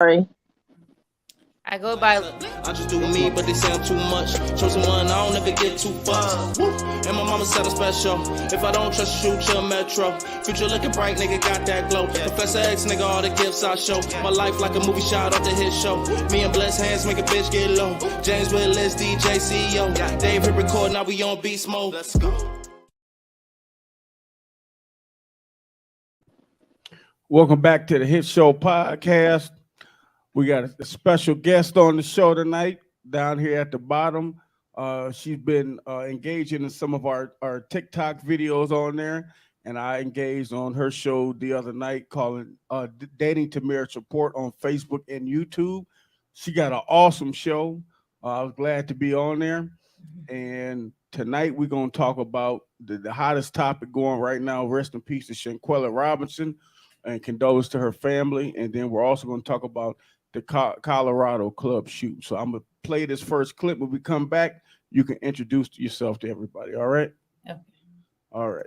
Sorry. I go by. I just do me, but they say I'm too much. Chosen one, I don't ever get too fucked. Woo. And my mama said I'm special. If I don't trust you, shoot your metro. Future looking bright, nigga got that glow. Professor X, nigga, all the gifts I show. My life like a movie shot off the hit show. Me and blessed hands make a bitch get low. James Willis, DJ CEO. Dave hit record, now we on beast mode. Let's go. Welcome back to the Hit Show podcast. We got a special guest on the show tonight down here at the bottom. She's been engaging in some of our TikTok videos on there, and I engaged on her show the other night calling Dating to Marriage Support on Facebook and YouTube. She got an awesome show. I was glad to be on there. And tonight we're going to talk about the hottest topic going right now. Rest in peace to Shanquella Robinson and condolence to her family. And then we're also going to talk about the Colorado club shoot. So I'm going to play this first clip. When we come back, you can introduce yourself to everybody. All right? Okay. All right.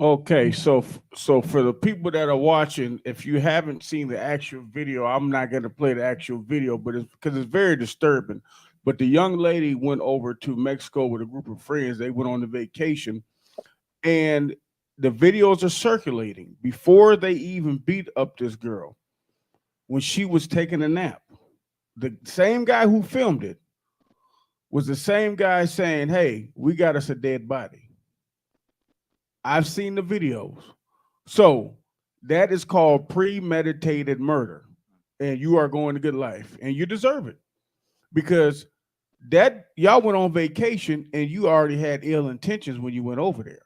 Okay, so for the people that are watching, if you haven't seen the actual video, I'm not going to play the actual video, but it's because it's very disturbing. But the young lady went over to Mexico with a group of friends. They went on a vacation, and the videos are circulating before they even beat up this girl when she was taking a nap. The same guy who filmed it was the same guy saying, "Hey, we got us a dead body." I've seen the videos. So that is called premeditated murder. And you are going to get life. And you deserve it. Because that y'all went on vacation and you already had ill intentions when you went over there.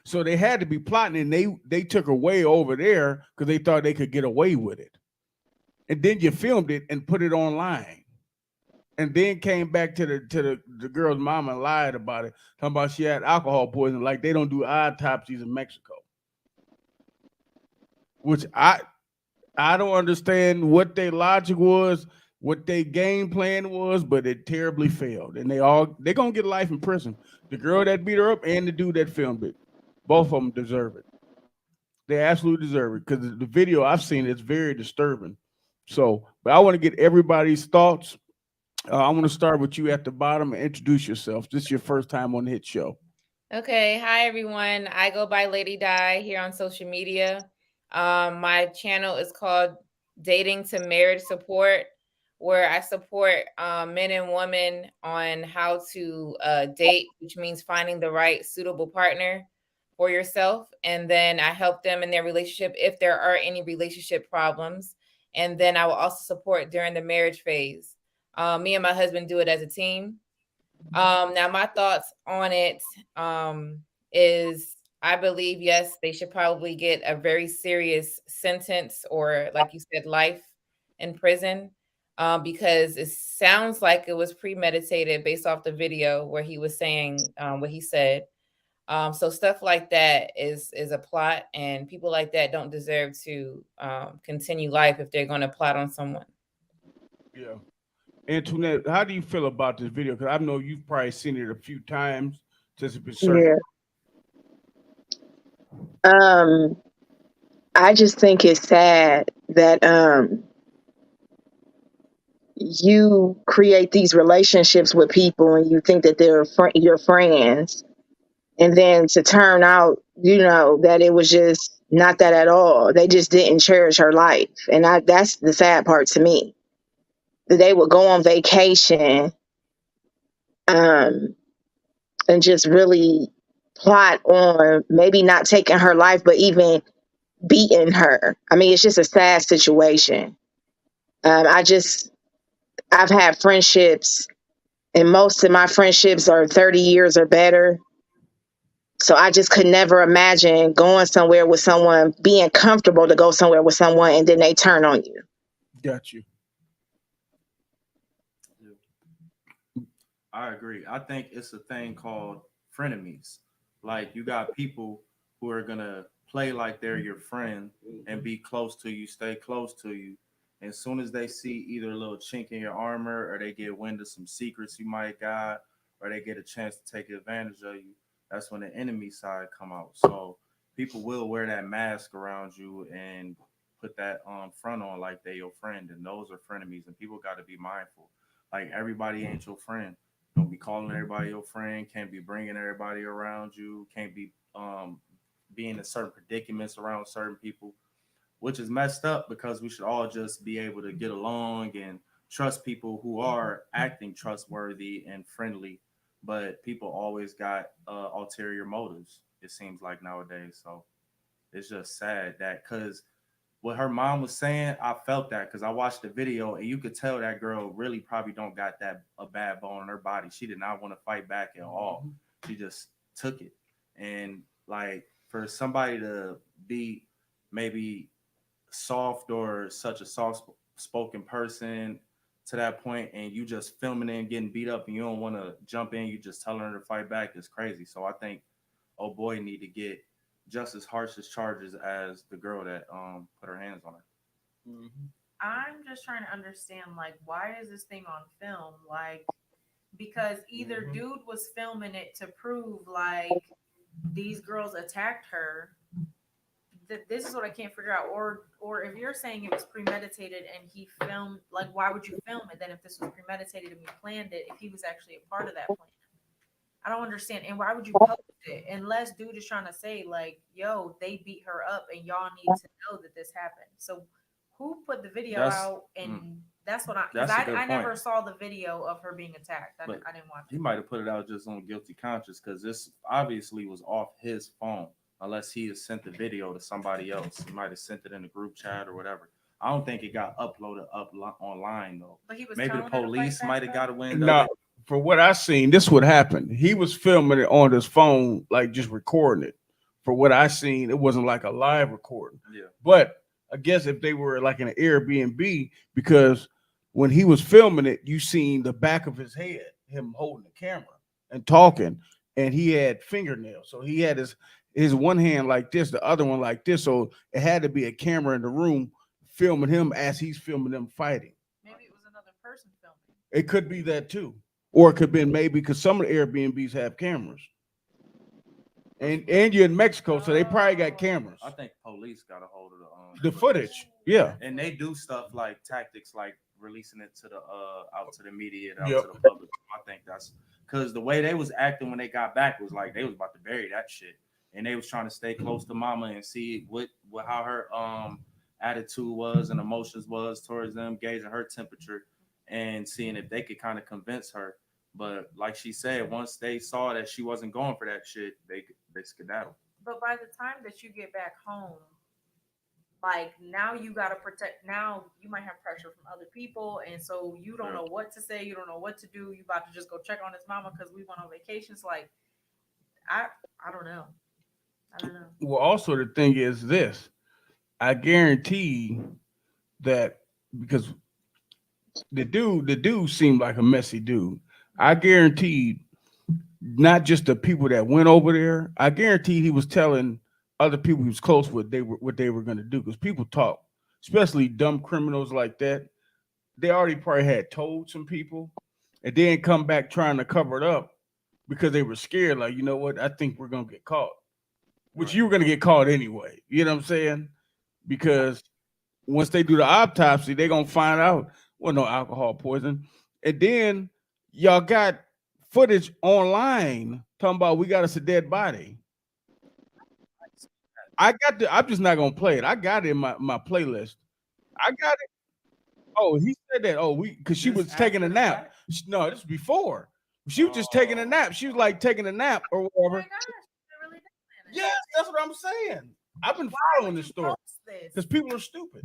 So they had to be plotting and they took her way over there because they thought they could get away with it. And then you filmed it and put it online. And then came back to the girl's mom and lied about it, talking about she had alcohol poisoning, like they don't do autopsies in Mexico. Which I don't understand what their logic was, what their game plan was, but it terribly failed. And they're gonna get life in prison. The girl that beat her up and the dude that filmed it, both of them deserve it. They absolutely deserve it because the video I've seen is very disturbing. So, but I want to get everybody's thoughts. I want to start with you at the bottom and introduce yourself. This is your first time on the Hit Show. Okay, hi everyone. I go by Lady Di here on social media. My channel is called Dating to Marriage Support, where I support men and women on how to date, which means finding the right suitable partner for yourself. And then I help them in their relationship if there are any relationship problems. And then I will also support during the marriage phase. Me and my husband do it as a team. Now my thoughts on it is I believe yes, they should probably get a very serious sentence or like you said, life in prison. Because it sounds like it was premeditated based off the video where he was saying what he said. So stuff like that is a plot, and people like that don't deserve to continue life if they're going to plot on someone. Yeah. Antoinette, how do you feel about this video? Because I know you've probably seen it a few times since it's been Yeah. circulating. Um, I just think it's sad that you create these relationships with people and you think that they're your friends, and then to turn out, that it was just Not that at all. They just didn't cherish her life. And that's the sad part to me. That they would go on vacation um, and just really plot on maybe not taking her life, but even beating her. I mean, it's just a sad situation. I've had friendships, and most of my friendships are 30 years or better. So I just could never imagine going somewhere with someone, being comfortable to go somewhere with someone, and then they turn on you. Got you. I agree. I think it's a thing called frenemies. Like you got people who are gonna play like they're your friend and be close to you, stay close to you. And as soon as they see either a little chink in your armor or they get wind of some secrets you might got, or they get a chance to take advantage of you, that's when the enemy side come out. So people will wear that mask around you and put that front on like they your friend, and those are frenemies. And people got to be mindful. Like everybody ain't your friend. Don't be calling everybody your friend. Can't be bringing everybody around you. Can't be being in certain predicaments around certain people, which is messed up because we should all just be able to get along and trust people who are acting trustworthy and friendly. But people always got ulterior motives, it seems like nowadays. So it's just sad that because what her mom was saying, I felt that because I watched the video and you could tell that girl really probably don't got that a bad bone in her body. She did not want to fight back at all. She just took it. And like for somebody to be maybe soft or such a soft spoken person to that point and you just filming it and getting beat up and you don't want to jump in, you just telling her to fight back is crazy. So I think oh boy need to get just as harsh as charges as the girl that put her hands on her. Mm-hmm. I'm just trying to understand, like, why is this thing on film? Like, because either dude was filming it to prove like these girls attacked her. This is what I can't figure out. Or if you're saying it was premeditated and he filmed, like, why would you film it then if this was premeditated and we planned it? If he was actually a part of that plan, I don't understand. And why would you post it unless dude is trying to say like, yo, they beat her up and y'all need to know that this happened. So who put the video out? And that's what I never saw the video of her being attacked. I didn't watch it. He might have put it out just on guilty conscience because this obviously was off his phone, unless he has sent the video to somebody else. He might have sent it in the group chat or whatever. I don't think it got uploaded online though. But he was maybe the police might have got a wind. No, for what I seen, this would happen. He was filming it on his phone, like just recording it. For what I seen, it wasn't like a live recording. Yeah. But I guess if they were like in an Airbnb, because when he was filming it, you seen the back of his head, him holding the camera and talking, and he had fingernails. So he had his one hand like this, the other one like this. So it had to be a camera in the room filming him as he's filming them fighting. Maybe it was another person filming. It could be that too. Or it could be maybe because some of the Airbnbs have cameras. And you're in Mexico, so they probably got cameras. I think police got a hold of the footage. Yeah. And they do stuff like tactics like releasing it to the out to the media and out Yep. to the public. I think that's because the way they was acting when they got back was like they was about to bury that shit. And they was trying to stay close to mama and see what how her attitude was and emotions was towards them, gauging her temperature and seeing if they could kind of convince her. But like she said, once they saw that she wasn't going for that shit, they skedaddled. But by the time that you get back home, like now you gotta protect. Now you might have pressure from other people, and so you don't know what to say. You don't know what to do. You about to just go check on his mama because we went on vacations. Like I don't know. I don't know. Well, also the thing is this: I guarantee that because the dude seemed like a messy dude. I guarantee not just the people that went over there. I guarantee he was telling other people he was close with what they were going to do because people talk, especially dumb criminals like that. They already probably had told some people and then come back trying to cover it up because they were scared. Like, you know what? I think we're going to get caught, which you were going to get caught anyway. You know what I'm saying? Because once they do the autopsy, they're going to find out, well, no alcohol poison. And then y'all got footage online talking about we got us a dead body. I'm just not gonna play it. I got it in my playlist. I got it. Oh, he said that. Oh, because she This was taking after a the nap. fact? No, this was before. She was just taking a nap. She was like taking a nap or Oh my whatever. gosh, they really did plan it. Yes, that's what I'm saying. I've been Why following would this you story post this? because people are stupid.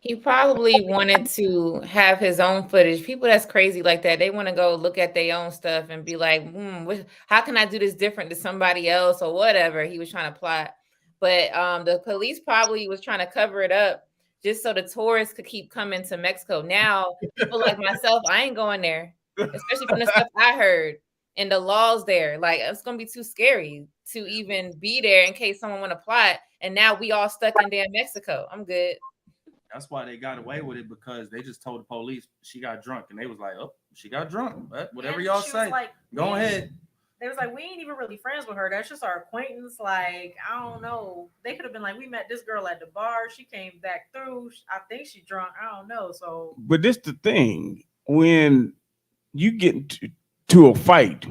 He probably wanted to have his own footage. People that's crazy like that, they want to go look at their own stuff and be like, how can I do this different to somebody else or whatever he was trying to plot. But the police probably was trying to cover it up just so the tourists could keep coming to Mexico. Now, people like myself, I ain't going there, especially from the stuff I heard and the laws there. Like, it's going to be too scary to even be there in case someone want to plot. And now we all stuck in damn Mexico. I'm good. That's why they got away with it, because they just told the police she got drunk, and they was like, "Oh, she got drunk. But whatever And y'all she was say, like, go ahead." They was like, we ain't even really friends with her. That's just our acquaintance. Like, I don't know. They could have been like, we met this girl at the bar. She came back through. I think she drunk. I don't know. So But this the thing when you get to a fight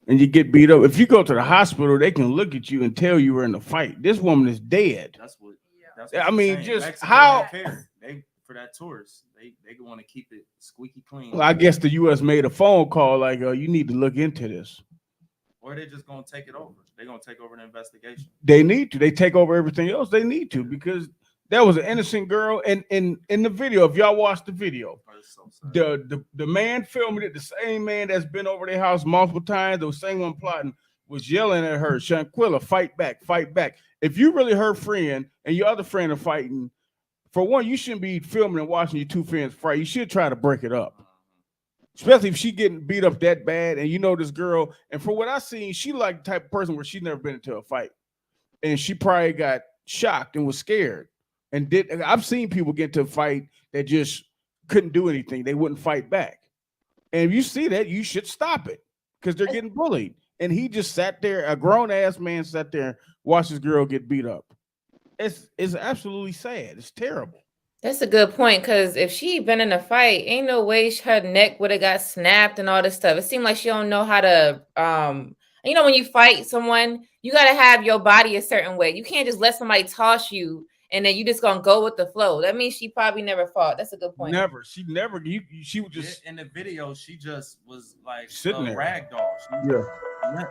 and you get beat up. If you go to the hospital, they can look at you and tell you were in a fight. This woman is dead. That's what. yeah, That's what I mean, saying. just Mexico how- don't care. They for that tourist, they want to keep it squeaky clean. Well, I guess the U.S. made a phone call like, you need to look into this. Or they just gonna take it over. They're gonna take over the investigation. They need to. They take over everything else. They need to because that was an innocent girl. And in the video, if y'all watch the video, Oh, it's so sad. the man filming it, the same man that's been over their house multiple times, the same one plotting, was yelling at her, Shanquella, fight back, fight back. If you really her friend and your other friend are fighting, for one, you shouldn't be filming and watching your two friends fight. You should try to break it up. Especially if she getting beat up that bad, and you know this girl. And for what I seen, she like the type of person where she's never been into a fight, and she probably got shocked and was scared. And did I've seen people get to a fight that just couldn't do anything. They wouldn't fight back. And if you see that, you should stop it because they're getting bullied. And he just sat there, a grown ass man sat there, and watched his girl get beat up. It's absolutely sad. It's terrible. That's a good point because if she been in a fight, ain't no way her neck would have got snapped and all this stuff. It seemed like she don't know how to when you fight someone, you gotta have your body a certain way. You can't just let somebody toss you and then you just gonna go with the flow. That means she probably never fought. That's a good point. Never. She never. She was just in the video. She just was like sitting a there. rag doll. Yeah.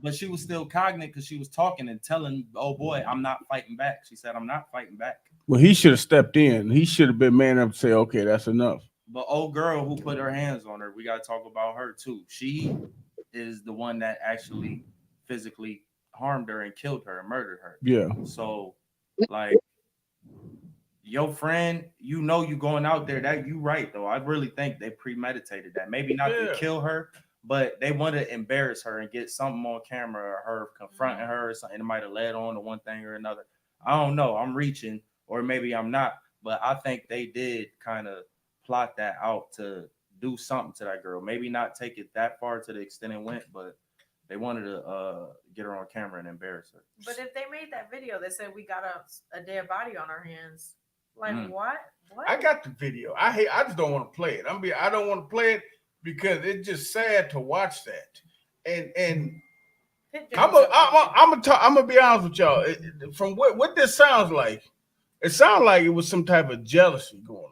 But she was still cognate because she was talking and telling, "Oh boy, I'm not fighting back." She said, "I'm not fighting back." Well, he should have stepped in. He should have been man enough to say, "Okay, that's enough." But old girl who put her hands on her, we got to talk about her too. She is the one that actually physically harmed her and killed her and murdered her. Yeah. So, like, your friend, you going out there. That you right though. I really think they premeditated that. Maybe not to kill her, but they want to embarrass her and get something on camera or her confronting her or something. It might have led on to one thing or another. I don't know. I'm reaching, or maybe I'm not. But I think they did kind of plot that out to do something to that girl. Maybe not take it that far to the extent it went, but they wanted to get her on camera and embarrass her. But if they made that video, they said we got a dead body on our hands. Like what? What? I got the video. I just don't want to play it. I don't want to play it because it's just sad to watch that. And I'm gonna be honest with y'all. From what this sounds like, it sounds like it was some type of jealousy going on.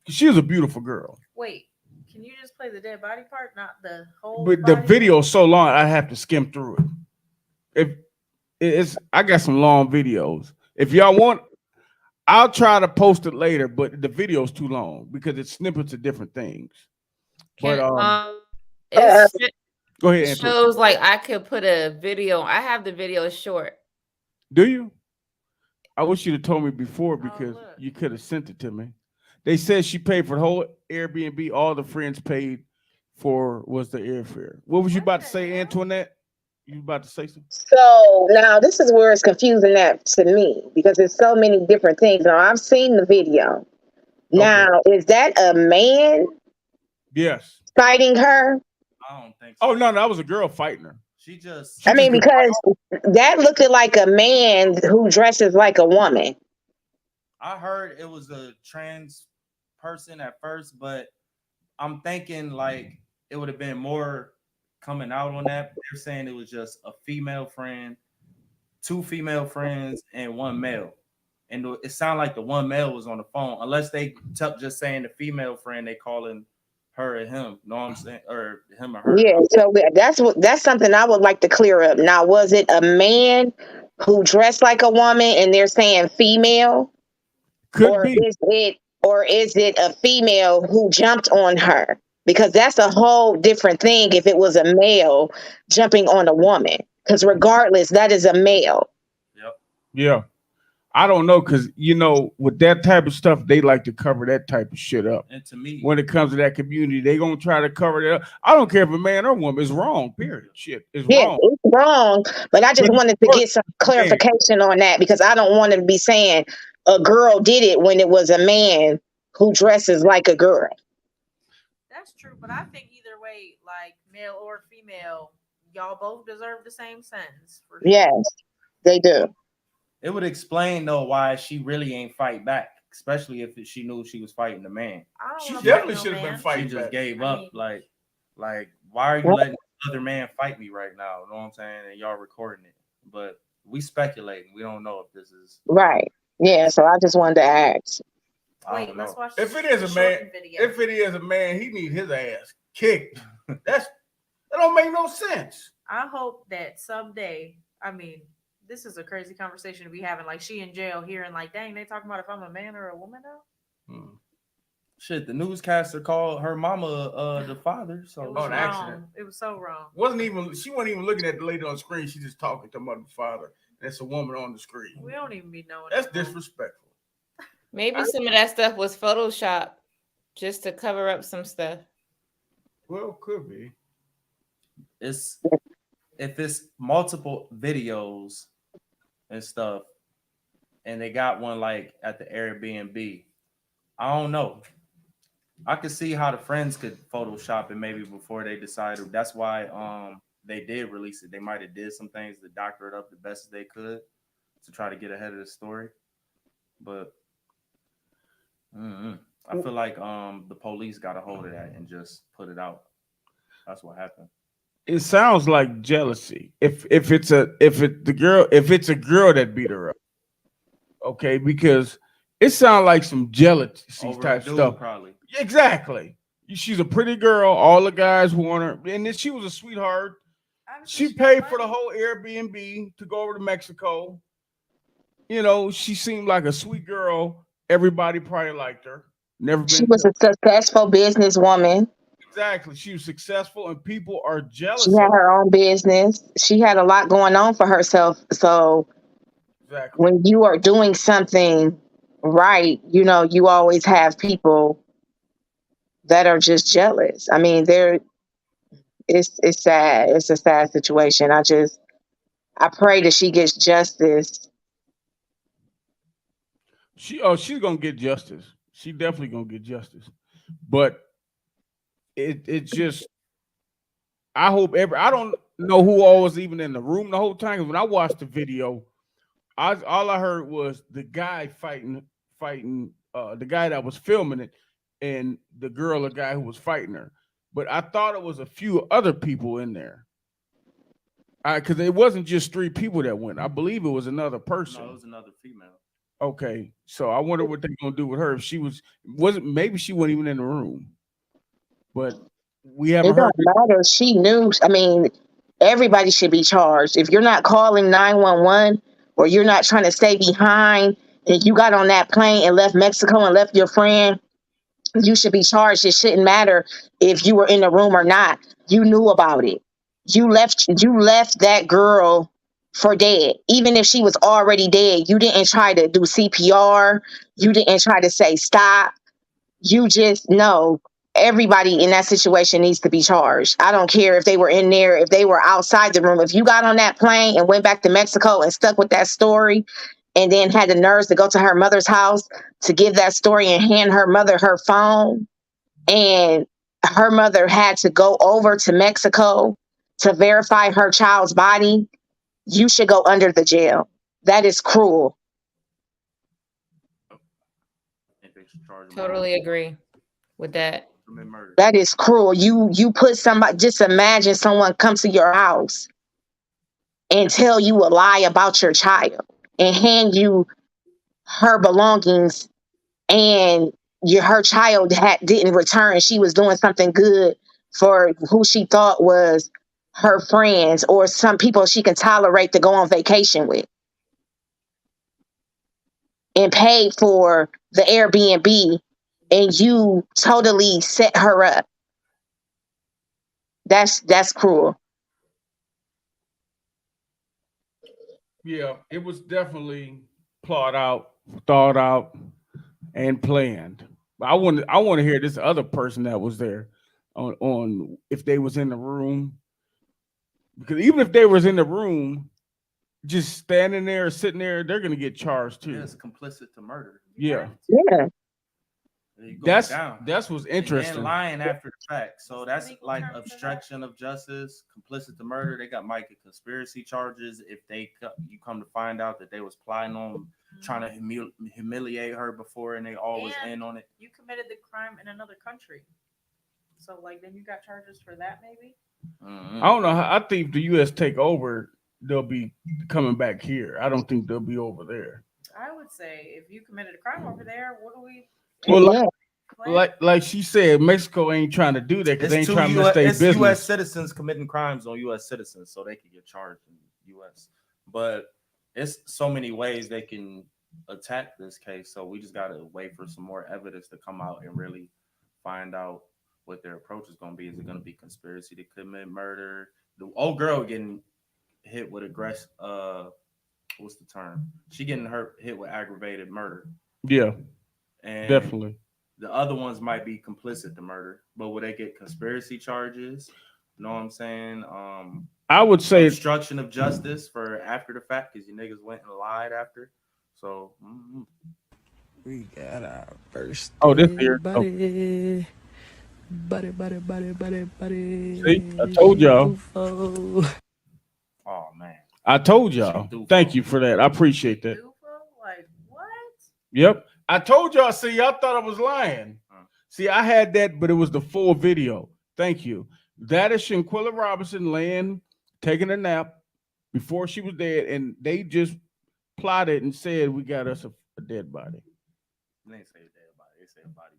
She was a beautiful girl. Wait, can you just play the dead body part, not the whole? But the video is so long, I have to skim through it. I got some long videos. If y'all want, I'll try to post it later. But the video is too long because it's snippets of different things. But Go ahead. It shows like I could put a video. I have the video short. Do you? I wish you'd have told me before because you could have sent it to me. They said she paid for the whole Airbnb. All the friends paid for was the airfare. What was you about to say, Antoinette? You about to say something? So now this is where it's confusing that to me because there's so many different things. Now I've seen the video. Now, is that a man? Yes. Fighting her? I don't think so. Oh no, that was a girl fighting her. Because that looked like a man who dresses like a woman. I heard it was a trans person at first, but I'm thinking like it would have been more coming out on that. They're saying it was just a female friend 2 female friends and 1 male. And it sounded like the 1 male was on the phone, unless they just saying the female friend, they calling her or him. Know what I'm saying? Or him or her. Yeah, so that's something I would like to clear up. Now, was it a man who dressed like a woman and they're saying female, Could or be. is it a female who jumped on her? Because that's a whole different thing if it was a male jumping on a woman. Because regardless, that is a male. Yep. Yeah. I don't know, because with that type of stuff, they like to cover that type of shit up. And to me, When it comes to that community, they gonna try to cover it up. I don't care if a man or woman is wrong. Period. Shit is Yeah, wrong. it's wrong, but I just But wanted to get some clarification on that because I don't want to be saying a girl did it when it was a man who dresses like a girl. That's true, but I think either way, like male or female, y'all both deserve the same sentence for sure. Yes, they do. it would explain though why she really ain't fight back, especially if she knew she was fighting the man. I don't She wanna definitely fight should have been man. She fighting just back. gave I up. mean- Like, why are you letting other man fight me right now? You know what I'm saying? And y'all recording it, but we speculating. We don't know if this is. Right. Yeah, so I just wanted to ask. I Wait, don't let's know. watch If this it is a man, shortened video. if it is a man, he need his ass kicked. That don't make no sense. I hope that someday, I mean, this is a crazy conversation to be having. Like she in jail hearing like, dang, they talking about if I'm a man or a woman now. Shit, the newscaster called her mama the father. So It was an wrong. accident. It was so wrong. She wasn't even looking at the lady on the screen. She just talking to mother and father. That's a woman on the screen. We don't even be knowing. That's no more. disrespectful. Maybe some of that stuff was Photoshop just to cover up some stuff. Well, could be. it's if it's multiple videos and stuff, and they got one like at the Airbnb, I don't know. I could see how the friends could Photoshop it maybe before they decided. That's why they did release it. They might have did some things to doctor it up the best they could to try to get ahead of the story. But I feel like the police got a hold of that and just put it out. That's what happened. It sounds like jealousy. If it's a girl that beat her up, okay, because it sounds like some jealousy Over type a dude, stuff. probably. Exactly. She's a pretty girl. All the guys want her, and then she was a sweetheart. Obviously, She got paid for the money. whole Airbnb to go over to Mexico. She seemed like a sweet girl. Everybody probably liked her. Never She been was a successful businesswoman. exactly. She was successful, and people are jealous. She had her own business. She had a lot going on for herself. So Exactly. when you are doing something right, you always have people that are just jealous. I mean, it's sad. It's a sad situation. I pray that she gets justice. She's gonna get justice. She definitely gonna get justice. But it just I hope I don't know who all was even in the room the whole time. 'Cause when I watched the video, all I heard was the guy fighting the guy that was filming it and the guy who was fighting her. But I thought it was a few other people in there. Because it wasn't just 3 people that went. I believe it was another person. No, it was another female. Okay, so I wonder what they're gonna do with her if she wasn't maybe she wasn't even in the room, but we haven't It heard. don't matter. She knew. I mean, everybody should be charged. If you're not calling 911 or you're not trying to stay behind and you got on that plane and left Mexico and left your friend, you should be charged. It shouldn't matter if you were in the room or not. You knew about it. You left that girl for dead. Even if she was already dead, you didn't try to do CPR. You didn't try to say stop. You just know everybody in that situation needs to be charged. I don't care if they were in there, if they were outside the room. If you got on that plane and went back to Mexico and stuck with that story and then had the nerves to go to her mother's house to give that story and hand her mother her phone, and her mother had to go over to Mexico to verify her child's body, you should go under the jail. That is cruel. I think they should charge them Totally agree with that. for murder. That is cruel. You put somebody, just imagine someone comes to your house and tell you a lie about your child and hand you her belongings, and her child didn't return. She was doing something good for who she thought was her friends or some people she can tolerate to go on vacation with, and paid for the Airbnb, and you totally set her up. That's cruel. Yeah, it was definitely thought out, and planned. I want to hear this other person that was there on if they was in the room, because even if they was in the room, just standing there, sitting there, they're gonna get charged too. It's complicit to murder. Yeah, Yeah. You go that's down. that's what's interesting. And lying after the fact. So that's Legal like term for that? obstruction of justice, complicit to murder. They got Mike conspiracy charges. If you come to find out that they was plotting on trying to humiliate her before, and they always And in on it. you committed the crime in another country. So like then you got charges for that maybe? Mm-hmm. I don't know. I think if the U.S. take over, they'll be coming back here. I don't think they'll be over there. I would say if you committed a crime over there, what do we Well, Yeah. like she said, Mexico ain't trying to do that because they ain't trying to miss their business. U.S. citizens committing crimes on U.S. citizens, so they can get charged in the U.S. But it's so many ways they can attack this case. So we just gotta wait for some more evidence to come out and really find out what their approach is going to be. Is it going to be conspiracy to commit murder? The old girl getting hit with aggressive. What's the term? She getting hit with aggravated murder. Yeah, and definitely. The other ones might be complicit to murder, but will they get conspiracy charges? You know what I'm saying? I would say obstruction of justice for after the fact because you niggas went and lied after. So We got our first. Oh, this here. Buddy. See, I told y'all. Oh man, I told y'all. Thank you for that. I appreciate that. Like what? Yep. I told y'all. See, y'all thought I was lying. See, I had that, but it was the full video. Thank you. That is Shanquella Robinson laying, taking a nap before she was dead, and they just plotted and said we got us a dead body. They say dead body. They say body.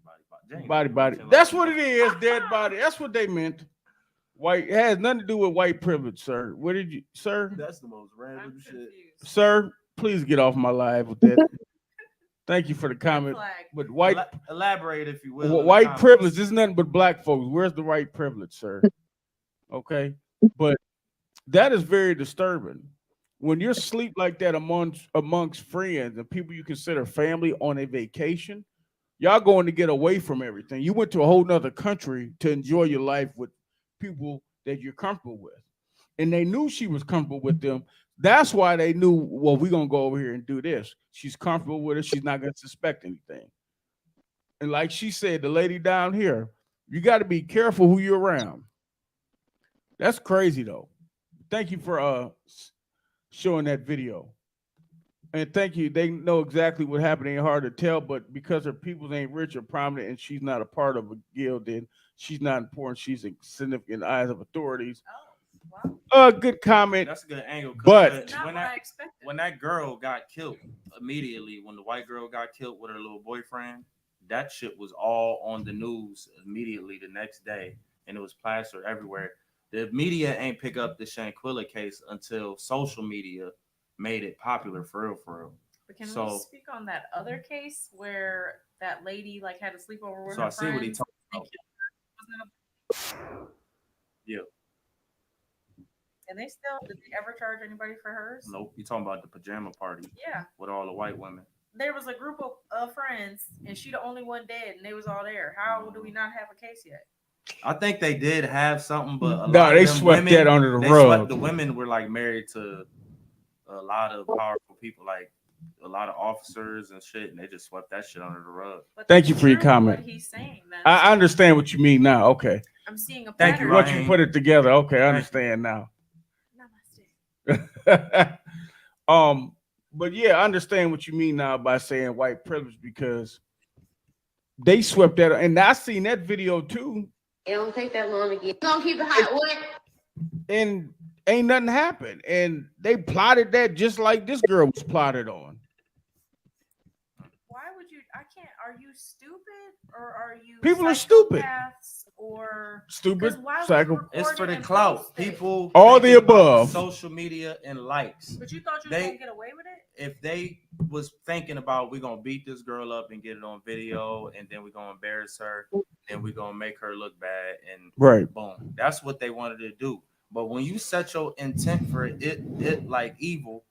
Body. That's what it is. Dead body. That's what they meant. White. It has nothing to do with white privilege, sir. What did you, sir? That's the most random shit. Sir, please get off my live with that. Thank you for the comment. But white, elaborate if you will. White privilege is nothing but black folks. Where's the white privilege, sir? Okay, but that is very disturbing when you're asleep like that amongst friends and people you consider family on a vacation. Y'all going to get away from everything. You went to a whole nother country to enjoy your life with people that you're comfortable with, and they knew she was comfortable with them. That's why they knew, well, we're going to go over here and do this. She's comfortable with it. She's not going to suspect anything. And like she said, the lady down here, you got to be careful who you're around. That's crazy, though. Thank you for showing that video. And thank you. They know exactly what happened. Ain't hard to tell, but because her people ain't rich or prominent and she's not a part of a guild, then she's not important. She's insignificant in the eyes of authorities. Wow. Good comment. That's a good angle. But when that girl got killed immediately, when the white girl got killed with her little boyfriend, that shit was all on the news immediately the next day, and it was plastered everywhere. The media ain't pick up the Shanquella case until social media made it popular for real. But can we speak on that other case where that lady like had a sleepover with her friends? So I see what he talking about. Yeah. And did they ever charge anybody for hers? Nope. You talking about the pajama party? Yeah. With all the white women. There was a group of friends, and she the only one dead, and they was all there. How do we not have a case yet? I think they did have something, but they swept that under the rug. The women were like married to a lot of powerful people, like a lot of officers and shit, and they just swept that shit under the rug. Thank you for your comment. What he's saying, I understand what you mean now. Okay. I'm seeing a pattern. Thank you. Once you put it together, okay, I understand now. But yeah, I understand what you mean now by saying white privilege, because they swept that, and I seen that video too. It don't take that long to get. Don't keep it hot. What? And ain't nothing happened. And they plotted that just like this girl was plotted on. Why would you? I can't. Are you stupid or are you People are stupid. psychopaths or Stupid, why would you psycho. record It's for it the and clout. post it? People All the thinking about above. social media and likes. But you thought you was They- gonna get away with it? If they was thinking about we're gonna beat this girl up and get it on video, and then we're gonna embarrass her, and we're gonna make her look bad, and Right. boom, that's what they wanted to do. But when you set your intent for it like evil,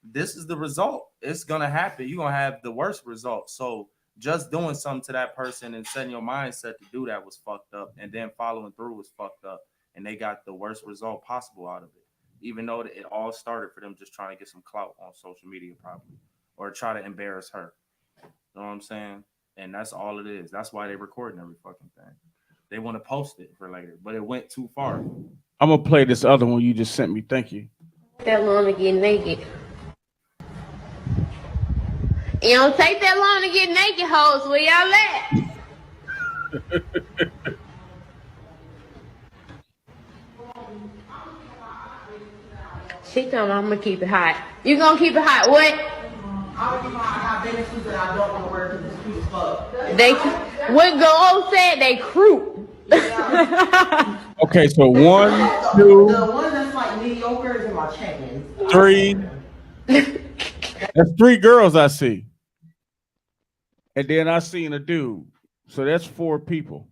this is the result. It's gonna happen. You're gonna have the worst result. So just doing something to that person and setting your mindset to do that was fucked up, and then following through was fucked up, and they got the worst result possible out of it. Even though it all started for them just trying to get some clout on social media, probably, or try to embarrass her. You know what I'm saying? And that's all it is. That's why they're recording every fucking thing. They want to post it for later, but it went too far. I'm gonna play this other one you just sent me. Thank you. That long to get naked. It don't take that long to get naked, hoes. Where y'all at? She told me I'm gonna keep it hot. You gonna keep it hot? What? I got business that I don't want to wear because it's cute as fuck. They what Go said they croup. Okay, so 1, The 2, one that's like mediocre is in my check-ins. 3. That's 3 girls I see. And then I seen a dude. So that's 4 people.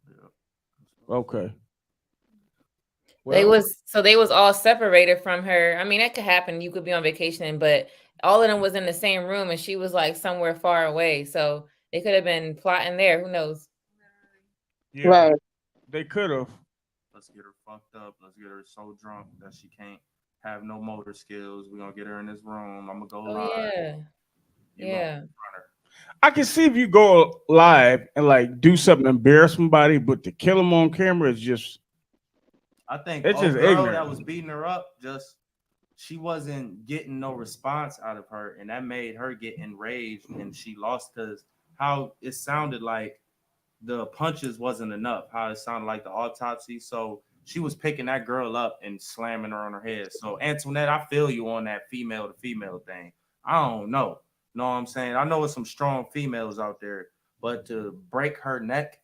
Okay. They was all separated from her. I mean, that could happen. You could be on vacation, but all of them was in the same room, and she was like somewhere far away. So they could have been plotting there. Who knows? Yeah, Right. they could have. Let's get her fucked up. Let's get her so drunk that she can't have no motor skills. We're gonna get her in this room. I'm gonna go Oh live. yeah, You yeah. gonna confront her. I can see if you go live and like do something to embarrass somebody, but to kill them on camera is just I think it's just girl ignorant. that was beating her up, just she wasn't getting no response out of her, and that made her get enraged, and she lost because how it sounded like the punches wasn't enough. How it sounded like the autopsy. So she was picking that girl up and slamming her on her head. So Antoinette, I feel you on that female to female thing. I don't know. Know what I'm saying? I know it's some strong females out there, but to break her neck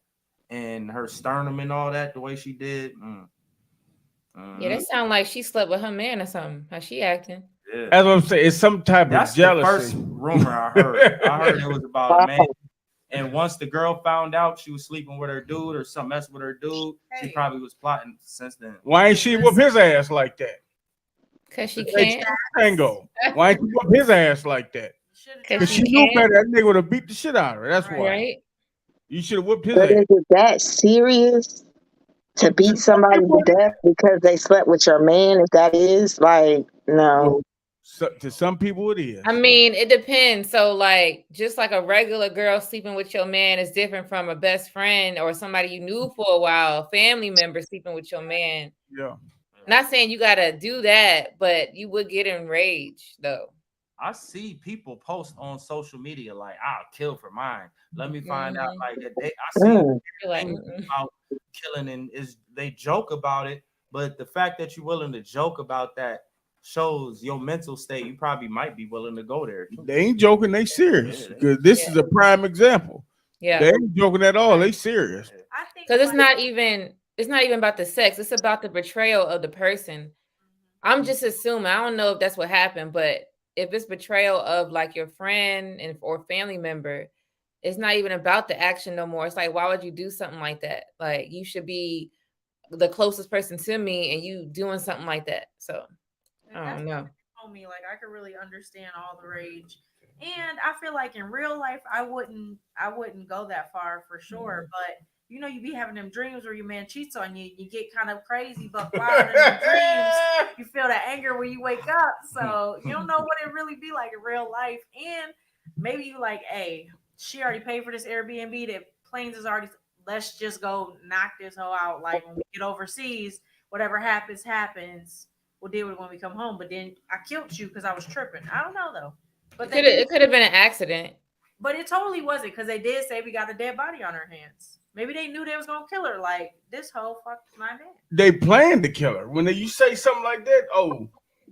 and her sternum and all that the way she did, Yeah, that sound like she slept with her man or something. How she acting? yeah. That's what I'm saying. It's some type That's of jealousy. the first rumor I heard. I heard it was about a man. And once the girl found out she was sleeping with her dude or something mess with her dude, she probably was plotting since then. Why ain't she whoop his ass like that? Cause she Hey, can't. Tango. Why ain't you whoop his ass like that? Cause Because she she knew can't. better. That nigga would have beat the shit out of her. That's why. Right. You should have whooped his But ass. is it that serious to beat somebody to death because they slept with your man? If that is, like, no. So, to some people, it is. I mean, it depends. So, like, just like a regular girl sleeping with your man is different from a best friend or somebody you knew for a while, family member sleeping with your man. Yeah. Not saying you gotta do that, but you would get enraged though. I see people post on social media like, "I'll kill for mine." Let me find out. Like I see You're like, things about killing, and they joke about it. But the fact that you're willing to joke about that shows your mental state. You probably might be willing to go there. They ain't joking. They serious. Because this is a prime example. yeah, They ain't joking at all. They serious. I think because it's not even about the sex. It's about the betrayal of the person. I'm just assuming. I don't know if that's what happened, but if it's betrayal of like your friend and or family member, it's not even about the action no more. It's like, why would you do something like that? Like, you should be the closest person to me, and you doing something like that. So I don't know. told me, like, I could really understand all the rage. And I feel like in real life I wouldn't go that far for sure. But you know, you be having them dreams where your man cheats on you, you get kind of crazy, but wild in the dreams, you feel that anger when you wake up. So you don't know what it really be like in real life. And maybe you like, hey, she already paid for this Airbnb, the planes is already, let's just go knock this hoe out. Like when we get overseas, whatever happens, happens. We'll deal with it when we come home. But then I killed you because I was tripping. I don't know though. But It could have been an accident. But it totally wasn't because they did say we got a dead body on our hands. Maybe they knew they was gonna kill her. Like this hoe fucked my man. They planned to kill her. When you say something like that,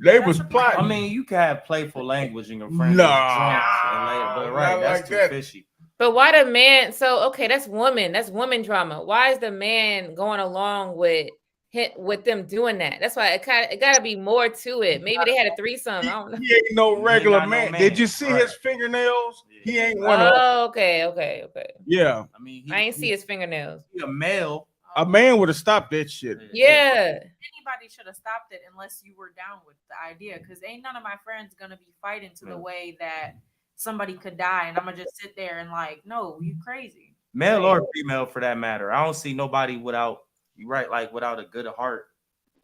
they was plotting. I mean, you can have playful language and your friends No, is drunk and later, but right, that's like too that. fishy. But why the man? So okay, that's woman drama. Why is the man going along with them doing that? That's why it gotta be more to it. Maybe they had a threesome. I don't know. He ain't no regular not no man. man. Did you see Right. his fingernails? He ain't one of. Oh, okay. Yeah, I mean, I ain't see his fingernails. He a male. a man would have stopped that shit. Yeah. Anybody should have stopped it unless you were down with the idea. Because ain't none of my friends gonna be fighting to the way that somebody could die, and I'm gonna just sit there and like, no, you crazy. Male or female for that matter. I don't see nobody without without a good heart.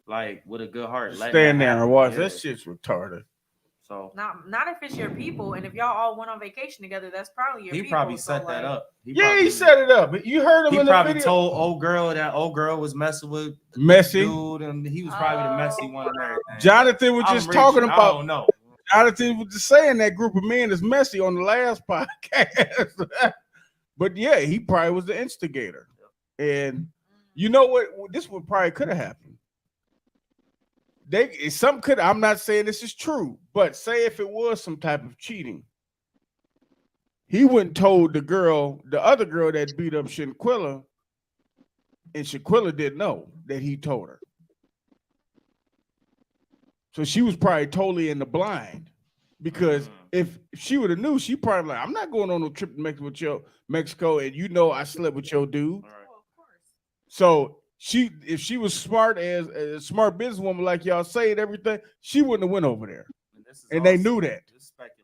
Like with a good heart. Stand there and watch. That shit's retarded. So not if it's your people, and if y'all all went on vacation together, that's probably your people. He probably set that up. He set it up. You heard him he in the probably video. told old girl was messing with Messy dude, and he was probably the messy one and everything. Jonathan was just talking about. I don't know. Jonathan was just saying that group of men is messy on the last podcast. But yeah, he probably was the instigator. And you know what? This would probably could have happened. I'm not saying this is true, but say if it was some type of cheating, he wouldn't told the other girl that beat up Shanquella, and Shanquella didn't know that he told her. So she was probably totally in the blind, because if she would have knew, she probably like, I'm not going on no trip to Mexico, and I slept with your dude. Right. So if she was smart as a smart businesswoman like y'all say and everything, she wouldn't have went over there. And they knew that.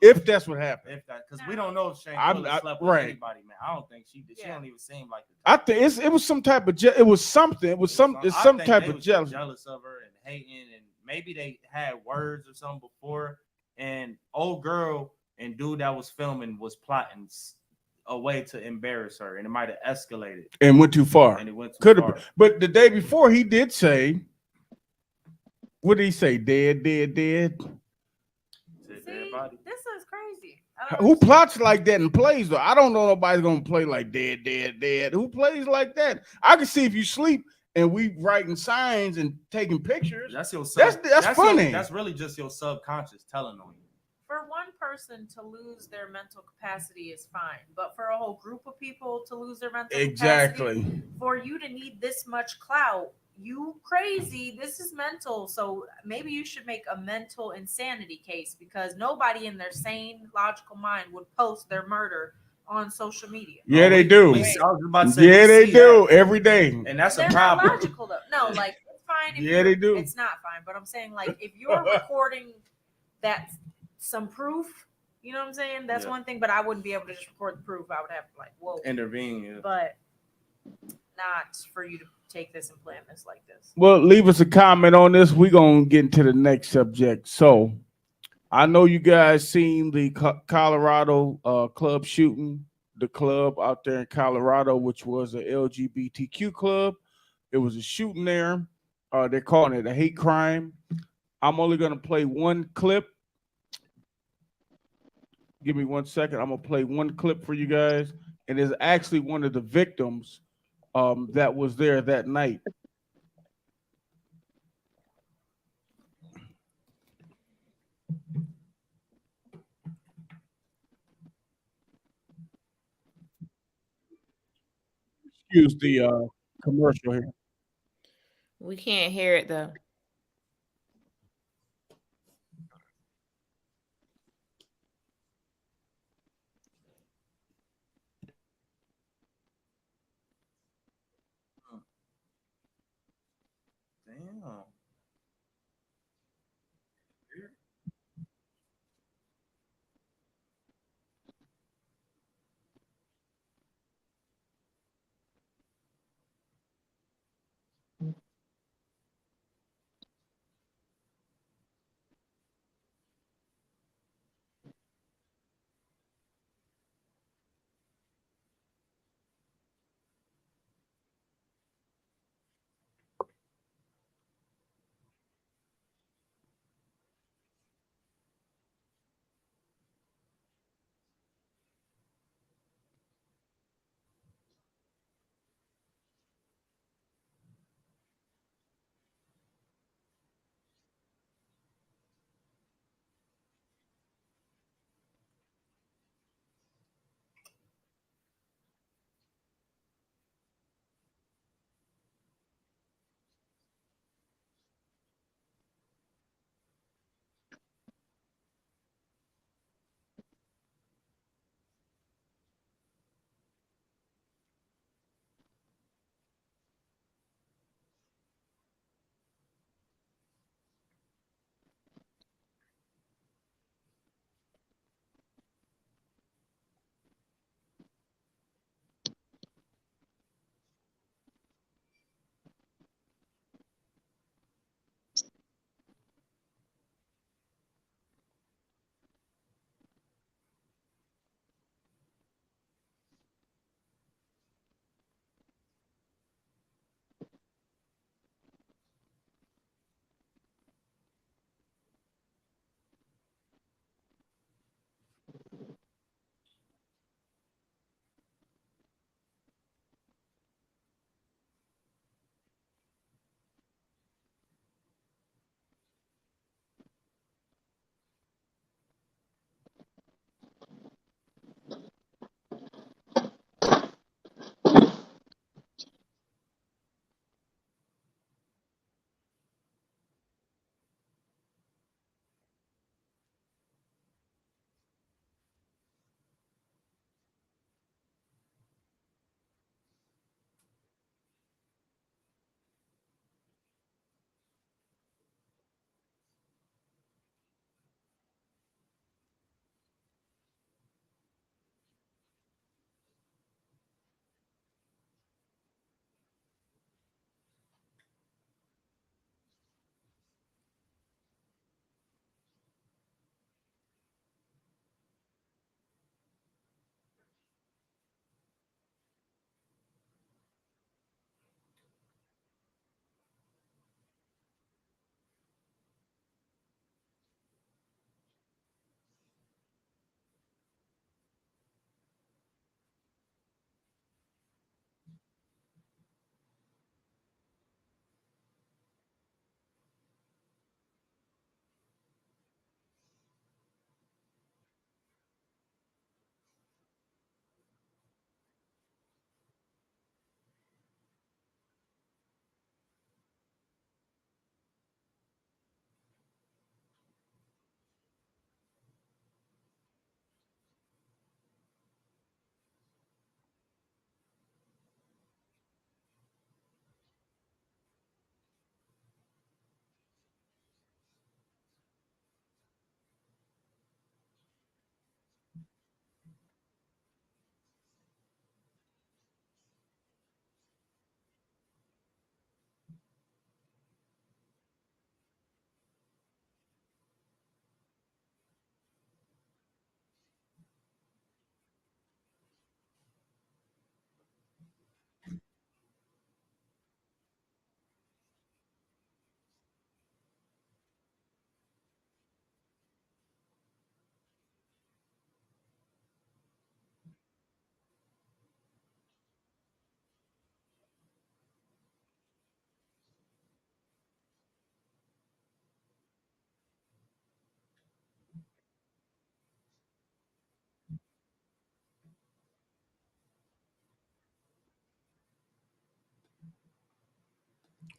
If that's what happened. Because we don't know if Shanquella slept with anybody, man. I don't think she did. She don't even seem like it. I think it was some type of it was something. It was some type of jealousy. Jealous of her and hating, and maybe they had words or something before. And old girl and dude that was filming was plotting a way to embarrass her, and it might have escalated and went too far. And it went too Could far. have, but the day before he did say, what did he say? Dead. See, this is crazy. Who plots like that and plays though? I don't know nobody's gonna play like dead. Who plays like that? I can see if you sleep and we writing signs and taking pictures. That's your that's funny. That's really just your subconscious telling on you. For one person to lose their mental capacity is fine, but for a whole group of people to lose their mental capacity, for you to need this much clout, you crazy. This is mental. So maybe you should make a mental insanity case, because nobody in their sane, logical mind would post their murder on social media. Yeah, they do. They do every day, and that's a problem. Not logical though. No, like it's fine. If they do. It's not fine, but I'm saying like if you're recording that. Some proof, you know what I'm saying? That's one thing, but I wouldn't be able to just record the proof. I would have to like, whoa, intervene, but not for you to take this and plan this like this. Well, leave us a comment on this. We're gonna get into the next subject. So, I know you guys seen the Colorado club shooting, the club out there in Colorado, which was a LGBTQ club. It was a shooting there. They're calling it a hate crime. I'm only gonna play one clip. Give me 1 second. I'm gonna play one clip for you guys, and it's actually one of the victims that was there that night. Excuse the commercial here. We can't hear it though. Damn.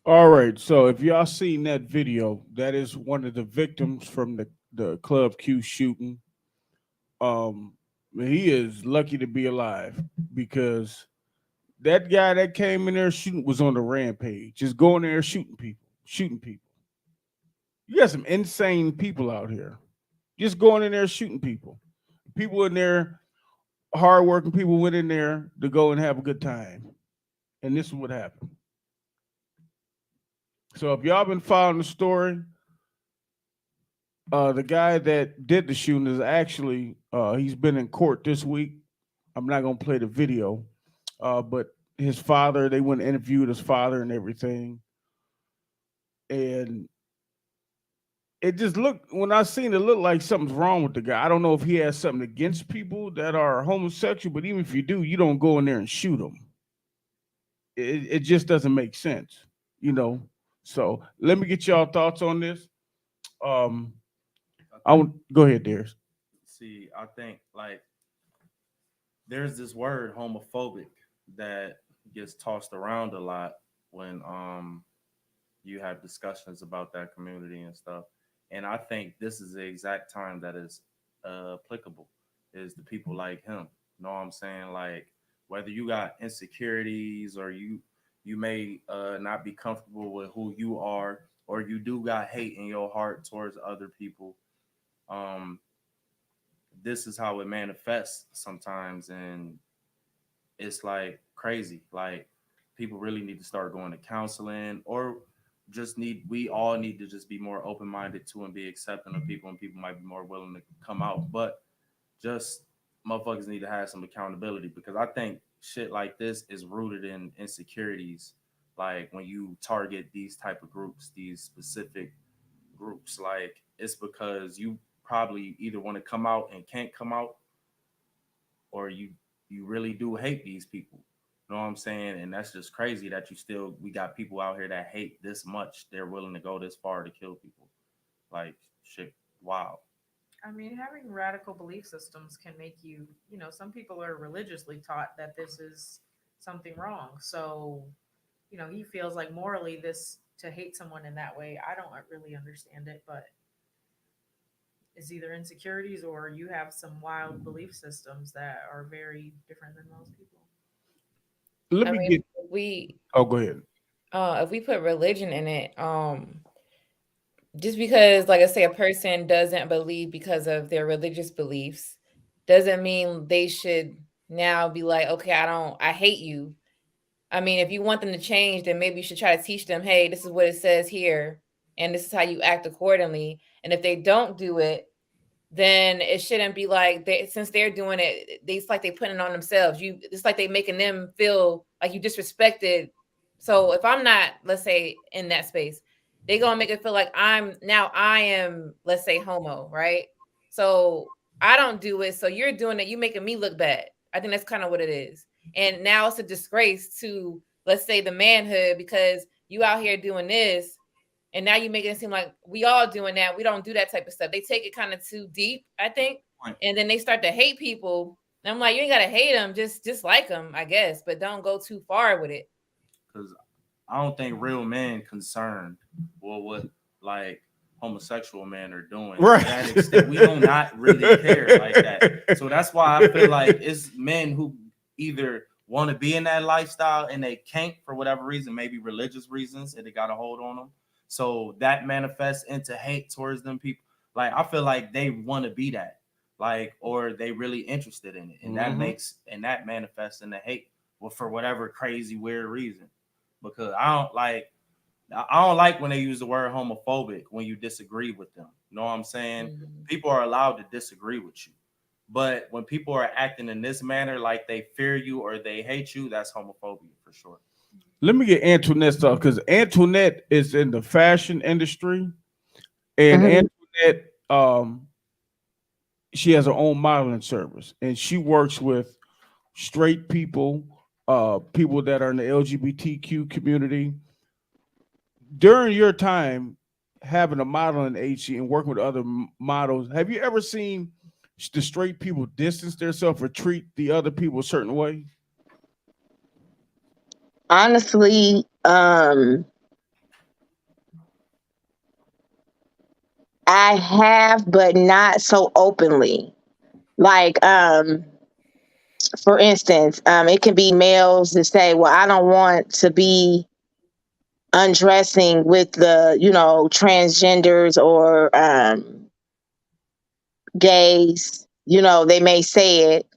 All right. So if y'all seen that video, that is one of the victims from the Club Q shooting. Um, he is lucky to be alive because that guy that came in there shooting was on the rampage, just going there shooting people, shooting people. You got some insane people out here, just going in there shooting people. People in there, hardworking people went in there to go and have a good time, and this is what happened. So if y'all been following the story, the guy that did the shooting is actually he's been in court this week. I'm not gonna play the video, but his father, they went and interviewed his father and everything, and it just looked when I seen it looked like something's wrong with the guy. I don't know if he has something against people that are homosexual, but even if you do, you don't go in there and shoot them. It just doesn't make sense, you know. So let me get y'all thoughts on this. Um, I would go ahead, Darius. See, I think like there's this word homophobic that gets tossed around a lot when you have discussions about that community and stuff. And I think this is the exact time that is applicable is the people like him. You know what I'm saying? Like whether you got insecurities or you may not be comfortable with who you are, or you do got hate in your heart towards other people. Um, this is how it manifests sometimes, and it's like crazy. Like people really need to start going to counseling, or just need we all need to just be more open minded to and be accepting of people, and people might be more willing to come out. But just motherfuckers need to have some accountability, because I think shit like this is rooted in insecurities. Like when you target these type of groups, these specific groups, like it's because you probably either want to come out and can't come out, or you really do hate these people. You know what I'm saying? And that's just crazy that we got people out here that hate this much. They're willing to go this far to kill people. Like shit, wow. I mean, having radical belief systems can make you, some people are religiously taught that this is something wrong. So, he feels like morally this to hate someone in that way. I don't really understand it, but it's either insecurities or you have some wild belief systems that are very different than most people. Let I me mean, get. we Oh, go ahead. if we put religion in it, just because, like I say, a person doesn't believe because of their religious beliefs, doesn't mean they should now be like, okay, I hate you. I mean, if you want them to change, then maybe you should try to teach them, hey, this is what it says here, and this is how you act accordingly. And if they don't do it, then it shouldn't be like since they're doing it, it's like they putting it on themselves. It's like they making them feel like you disrespected. So if I'm not, let's say, in that space, they gonna make it feel like I am, let's say, homo, right? So I don't do it, so you're doing it, you making me look bad. I think that's kind of what it is. And now it's a disgrace to, let's say, the manhood, because you out here doing this, and now you make it seem like we all doing that. We don't do that type of stuff. They take it kind of too deep, I think, and then they start to hate people. And I'm like, you ain't gotta hate them, just like them, I guess, but don't go too far with it. Because I don't think real men concerned with what like homosexual men are doing. Right. To that extent, we do not really care like that. So that's why I feel like it's men who either want to be in that lifestyle and they can't for whatever reason, maybe religious reasons, and they got a hold on them. So that manifests into hate towards them people. Like I feel like they want to be that, like, or they really interested in it, and that manifests in the hate, well, for whatever crazy weird reason. Because I don't like when they use the word homophobic when you disagree with them. You know what I'm saying? Mm-hmm. People are allowed to disagree with you. But when people are acting in this manner, like they fear you or they hate you, that's homophobia for sure. Let me get Antoinette stuff because Antoinette is in the fashion industry, and Mhm. Antoinette, she has her own modeling service, and she works with straight people, people that are in the LGBTQ community. During your time having a modeling agency and working with other models, have you ever seen the straight people distance themselves or treat the other people a certain way? Honestly, I have, but not so openly. Like, for instance, it can be males that say, "Well, I don't want to be undressing with the, transgenders or gays." They may say it.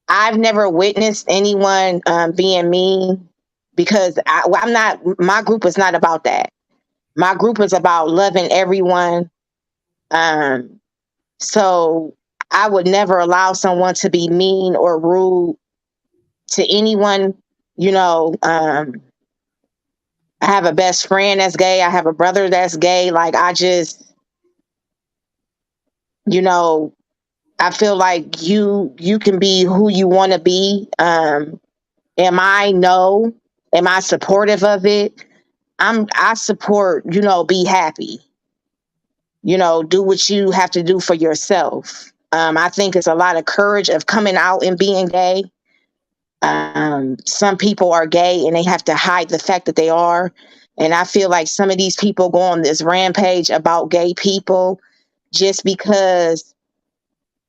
I've never witnessed anyone being mean because I'm not. My group is not about that. My group is about loving everyone. Um, so I would never allow someone to be mean or rude to anyone. You know, I have a best friend that's gay. I have a brother that's gay. Like you know, I feel like you can be who you want to be. Am I no? Am I supportive of it? I support, be happy. Do what you have to do for yourself. I think it's a lot of courage of coming out and being gay. Some people are gay and they have to hide the fact that they are. And I feel like some of these people go on this rampage about gay people just because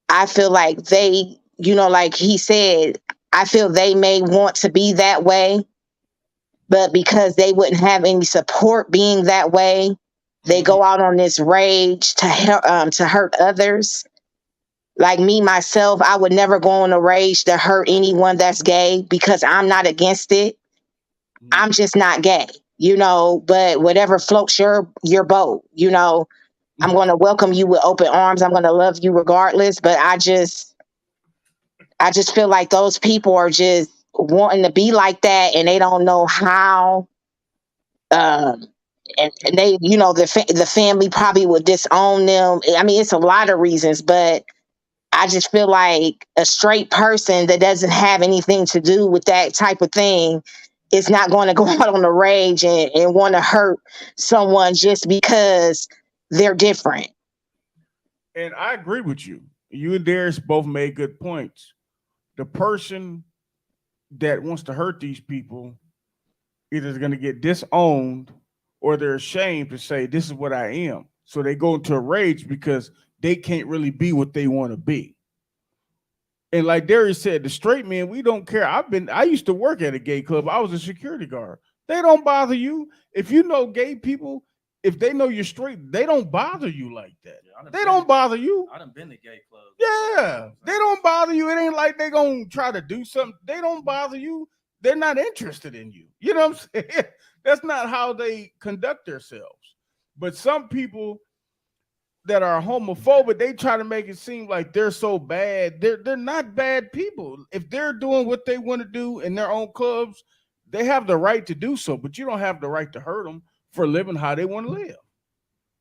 I feel like they, like he said, I feel they may want to be that way, but because they wouldn't have any support being that way, they Mhm. go out on this rage to hurt others. Like me myself, I would never go on a rage to hurt anyone that's gay because I'm not against it. I'm just not gay, But whatever floats your boat, I'm going to welcome you with open arms. I'm going to love you regardless. But I just feel like those people are just wanting to be like that, and they don't know how. Um, and they, the family probably would disown them. I mean, it's a lot of reasons, but I just feel like a straight person that doesn't have anything to do with that type of thing is not going to go out on the rage and want to hurt someone just because they're different. And I agree with you. You and Darius both made good points. The person that wants to hurt these people either is going to get disowned or they're ashamed to say, "This is what I am." So they go into a rage because they can't really be what they want to be. And like Darius said, the straight men, we don't care. I used to work at a gay club. I was a security guard. They don't bother you. If you know gay people, if they know you're straight, they don't bother you like that. Yeah, They don't bother you. I done been to gay clubs. Yeah, they don't bother you. It ain't like they gonna try to do something. They don't bother you. They're not interested in you. You know what I'm saying? That's not how they conduct themselves. But some people that are homophobic, they try to make it seem like they're so bad. They're not bad people. If they're doing what they want to do in their own clubs, they have the right to do so. But you don't have the right to hurt them for living how they want to live.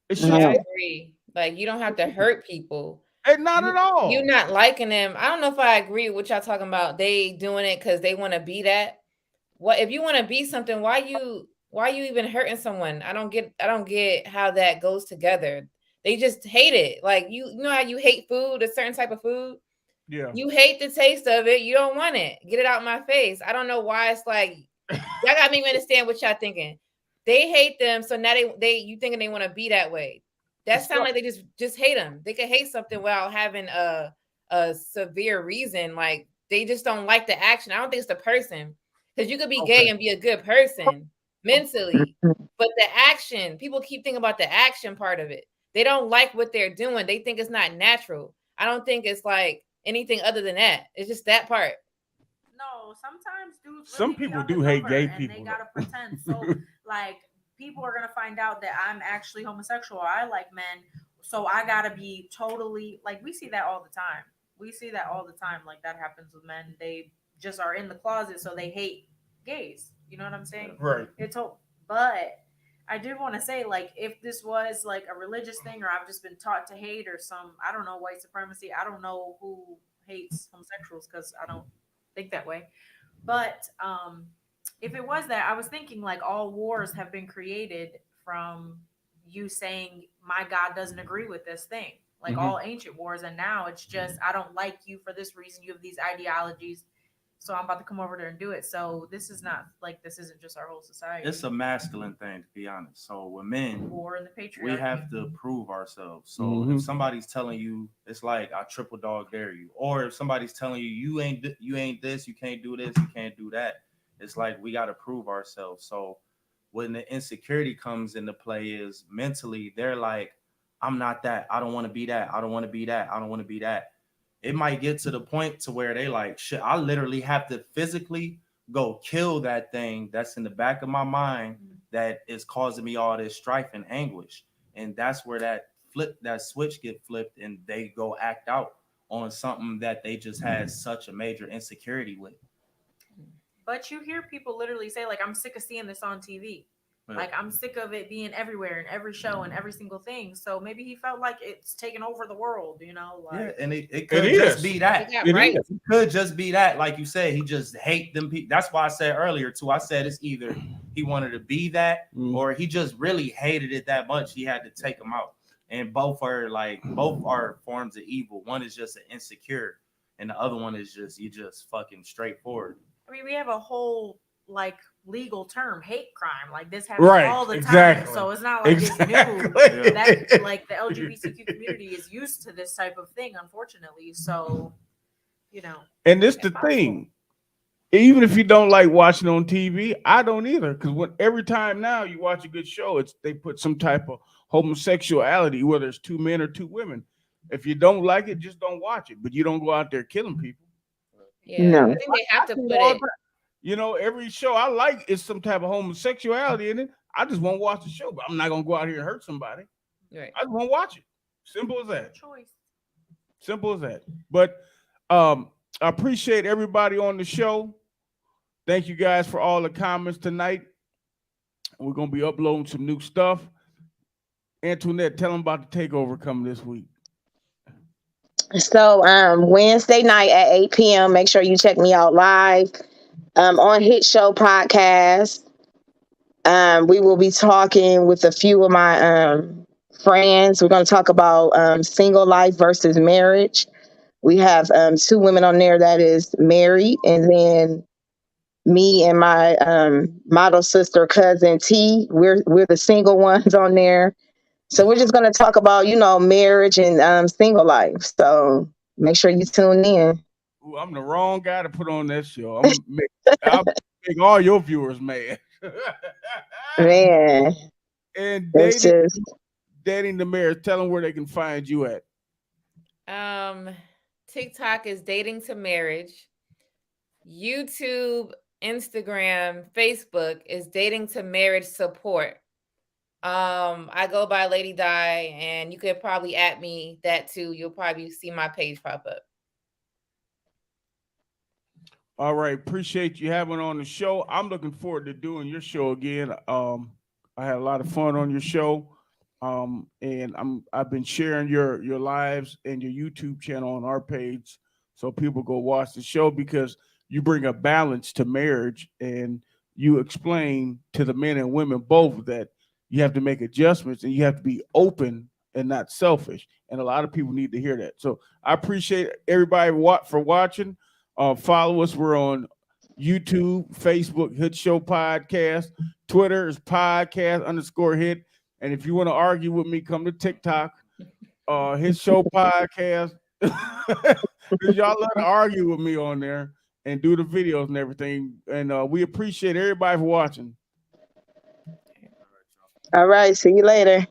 It's Yeah, just I Right. agree. Like you don't have to hurt people. not You at you all. not liking them. I don't know if I agree with what y'all talking about. They doing it because they want to be that. What if you want to be something? Why you even hurting someone? I don't get how that goes together. They just hate it. Like you know how you hate food, a certain type of food. Yeah. You hate the taste of it. You don't want it. Get it out my face. I don't know why it's like y'all got me to understand what y'all thinking. They hate them, so now they you thinking they want to be that way. That sound So- like they just hate them. They can hate something without having a severe reason. Like they just don't like the action. I don't think it's the person because you could be gay okay. and be a good person mentally, but the action people keep thinking about the action part of it. They don't like what they're doing. They think it's not natural. I don't think it's like anything other than that. It's just that part. No, sometimes dudes Some really be people do hate undercover gay and they people gotta though. pretend. So like people are gonna find out that I'm actually homosexual. I like men, so I gotta be totally like we see that all the time. We see that all the time. Like that happens with men. They just are in the closet, so they hate gays. You know what I'm saying? Right. It's all, but I did want to say, like, if this was like a religious thing, or I've just been taught to hate, or some, I don't know, white supremacy. I don't know who hates homosexuals because I don't think that way. But if it was that, I was thinking like all wars have been created from you saying my God doesn't agree with this thing. Like Mhm. all ancient wars, and now it's just I don't like you for this reason. You have these ideologies. so I'm about to come over there and do it. So this is not like, this isn't just our whole society. It's a masculine thing, to be honest. So with men, War in the patriarchy. we have to prove ourselves. So Mhm. if somebody's telling you, it's like I triple dog dare you, or if somebody's telling you you ain't this, you can't do this, you can't do that, it's like we got to prove ourselves. So when the insecurity comes into play, is mentally they're like, I'm not that, I don't want to be that, I don't want to be that, I don't want to be that. It might get to the point to where they like, shit, I literally have to physically go kill that thing that's in the back of my mind that is causing me all this strife and anguish. And that's where that switch get flipped, and they go act out on something that they just had such a major insecurity with. But you hear people literally say, like, I'm sick of seeing this on TV. Like, I'm sick of it being everywhere in every show and every single thing. So maybe he felt like it's taken over the world, you know? Like, yeah, and it could just be that. Right. It could just be that, like you said, he just hate them people. That's why I said earlier too. I said it's either he wanted to be that, or he just really hated it that much he had to take them out. And both are forms of evil. One is just an insecure, and the other one is just fucking straightforward. I mean, we have a whole like legal term, hate crime. Like this happens all the time. So it's not like it's new. That like the LGBTQ community is used to this type of thing, unfortunately. So, you know. And this the thing. Even if you don't like watching on TV, I don't either. Because every time now you watch a good show, they put some type of homosexuality, whether it's two men or two women. If you don't like it, just don't watch it. But you don't go out there killing people. Yeah, no. I think they have to put it. You know, every show I like is some type of homosexuality in it. I just won't watch the show, but I'm not gonna go out here and hurt somebody. Right. I just won't watch it. Simple as that. Choice. Simple as that. But I appreciate everybody on the show. Thank you guys for all the comments tonight. We're gonna be uploading some new stuff. Antoinette, tell them about the takeover coming this week. So Wednesday night at 8 p.m. Make sure you check me out live on Hit Show Podcast. We will be talking with a few of my friends. We're going to talk about single life versus marriage. We have two women on there that is married, and then me and my model sister cousin T. We're the single ones on there. So we're just going to talk about, marriage and single life. So make sure you tune in. Ooh, I'm the wrong guy to put on that show. I'll make all your viewers mad. Man. And dating the marriage, tell them where they can find you at. TikTok is Dating to Marriage. YouTube, Instagram, Facebook is Dating to Marriage Support. I go by Lady Di, and you could probably at me that too. You'll probably see my page pop up. All right, appreciate you having on the show. I'm looking forward to doing your show again. I had a lot of fun on your show, and I've been sharing your lives and your YouTube channel on our page, so people go watch the show, because you bring a balance to marriage, and you explain to the men and women both that you have to make adjustments and you have to be open and not selfish. And a lot of people need to hear that. So I appreciate everybody for watching. Follow us. We're on YouTube, Facebook, Hit Show Podcast. Twitter is podcast_hit. And if you want to argue with me, come to TikTok, Hit Show Podcast. Y'all love to argue with me on there and do the videos and everything. And we appreciate everybody for watching. All right. See you later.